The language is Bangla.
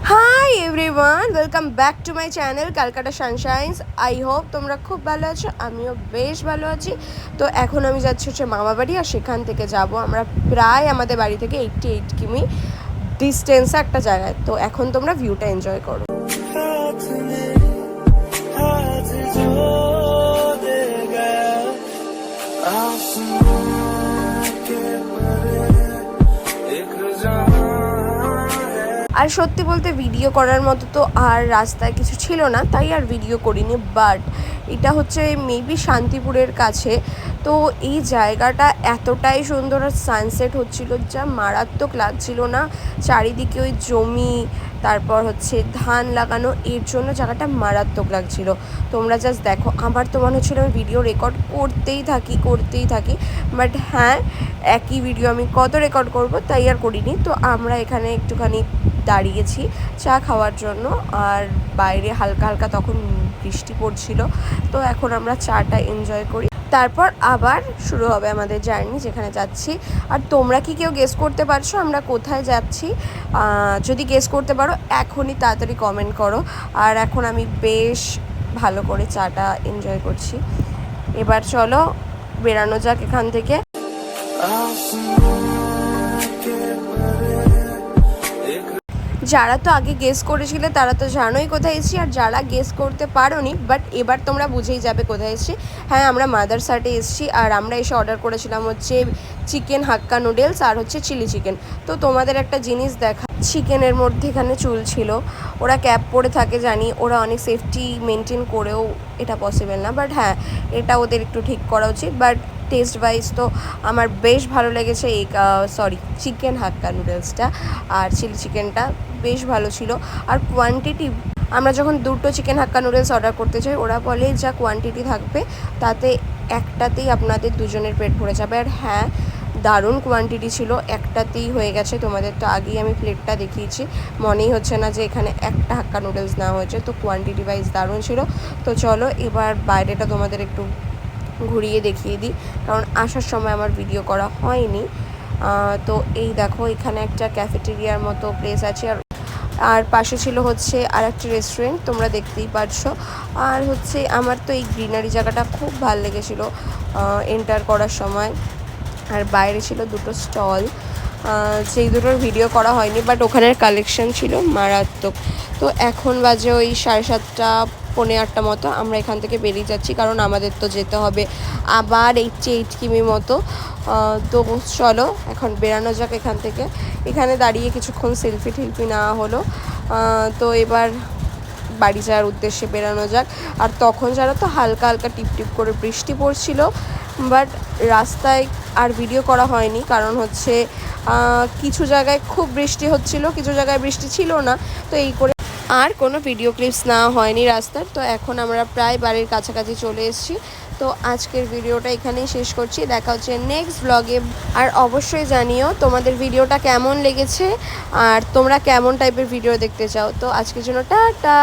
High everyone, welcome back to my channel Calcutta sunshines. I hope তোমরা খুব ভালো আছো, আমিও বেশ ভালো আছি। তো এখন আমি যাচ্ছি হচ্ছে মামা বাড়ি, আর সেখান থেকে যাব আমরা প্রায় আমাদের বাড়ি থেকে 88 কিমি ডিস্টেন্সে একটা জায়গায়। তো এখন তোমরা ভিউটা এনজয় করো। আর সত্যি বলতে ভিডিও করার মতো তো আর রাস্তায় কিছু ছিল না, তাই আর ভিডিও করিনি। বাট এটা হচ্ছে মেবি শান্তিপুরের কাছে। তো এই জায়গাটা এতটাই সুন্দর, আর সানসেট হচ্ছিল যা মারাত্মক লাগছিল না। চারিদিকে ওই জমি, তারপর হচ্ছে ধান লাগানো, এর জন্য জায়গাটা মারাত্মক লাগছিল। তোমরা জাস্ট দেখো, আমার তো মনে হচ্ছিল আমি ভিডিও রেকর্ড করতেই থাকি। বাট হ্যাঁ, একই ভিডিও আমি কত রেকর্ড করব, তাই আর করিনি। তো আমরা এখানে একটুখানি দাঁড়িয়েছি চা খাওয়ার জন্য, আর বাইরে হালকা হালকা তখন বৃষ্টি পড়ছিল। তো এখন আমরা চাটা এনজয় করি, তারপর আবার শুরু হবে আমাদের জার্নি যেখানে যাচ্ছি। আর তোমরা কি কেউ গেস করতে পারছো আমরা কোথায় যাচ্ছি? যদি গেস করতে পারো এখনই তাড়াতাড়ি কমেন্ট করো। আর এখন আমি বেশ ভালো করে চাটা এনজয় করছি। এবার চলো বেরানো যাক এখান থেকে। যারা তো আগে গেস করেছিলে তারা তো জানোই কোথায় এসেছি, আর যারা গেস করতে পারোনি বাট এবার তোমরা বুঝেই যাবে কোথায় এসেছি। হ্যাঁ, আমরা মাদারসাটে এসেছি, আর আমরা এসে অর্ডার করেছিলাম হচ্ছে চিকেন হাক্কা নুডলস আর হচ্ছে চিলি চিকেন। তো তোমাদের একটা জিনিস দেখা, চিকেনের মধ্যে এখানে চুল ছিল। ওরা ক্যাপ পরে থাকে জানি, ওরা অনেক সেফটি মেনটেন করেও এটা পসিবল না, বাট হ্যাঁ এটা ওদের একটু ঠিক করা উচিত। বাট টেস্ট ওয়াইজ তো আমার বেশ ভালো লেগেছে এই চিকেন হাক্কা নুডলসটা, আর চিলি চিকেনটা বেশ ভালো ছিল। আর কোয়ান্টিটি, আমরা যখন দুটো চিকেন হাক্কা নুডলস অর্ডার করতে চাই, ওরা বলে যা কোয়ান্টিটি থাকবে তাতে একটাতেই আপনাদের দুজনের পেট ভরে যাবে। আর হ্যাঁ, দারুণ কোয়ান্টিটি ছিল, একটাতেই হয়ে গেছে। তোমাদের তো আগেই আমি প্লেটটা দেখিয়েছি, মনেই হচ্ছে না যে এখানে একটা হাক্কা নুডলস নেওয়া হয়েছে। তো কোয়ান্টিটি ওয়াইজ দারুণ ছিল। তো চলো এবার বাইরেটা তোমাদের একটু ঘুরিয়ে দেখিয়ে দিই, কারণ আসার সময় আমার ভিডিও করা হয়নি। তো এই দেখো, এখানে একটা ক্যাফেটেরিয়ার মতো প্লেস আছে, আর পাশে ছিল হচ্ছে আর একটা রেস্টুরেন্ট, তোমরা দেখতেই পারছো। আর হচ্ছে আমার তো এই গ্রিনারি জায়গাটা খুব ভালো লেগেছিলো এন্টার করার সময়। আর বাইরে ছিল দুটো স্টল, সেই দুটোর ভিডিও করা হয়নি, বাট ওখানের কালেকশন ছিল মারাত্মক। তো এখন বাজে ওই 7:30 পৌনে 8টা মতো। আমরা এখান থেকে বেরিয়ে যাচ্ছি, কারণ আমাদের তো যেতে হবে আবার 88 কিমি মতো। তো চলো এখন বেরানো যাক এখান থেকে। এখানে দাঁড়িয়ে কিছুক্ষণ সেলফি টেলফি নেওয়া হলো। তো এবার বাড়ি যাওয়ার উদ্দেশ্যে বেরানো যাক। আর তখন যারা তো হালকা হালকা টিপ করে বৃষ্টি পড়ছিল, বাট রাস্তায় আর ভিডিও করা হয়নি, কারণ হচ্ছে কিছু জায়গায় খুব বৃষ্টি হচ্ছিল, কিছু জায়গায় বৃষ্টি ছিল না। তো এই করে আর কোনো ভিডিও ক্লিপস নেওয়া হয়নি রাস্তার। তো এখন আমরা প্রায় বাড়ির কাছাকাছি চলে এসেছি। তো আজকের ভিডিওটা এখানেই শেষ করছি, দেখা হচ্ছে নেক্সট ব্লগে। আর অবশ্যই জানিও তোমাদের ভিডিওটা কেমন লেগেছে, আর তোমরা কেমন টাইপের ভিডিও দেখতে চাও। তো আজকের জন্য টাটা।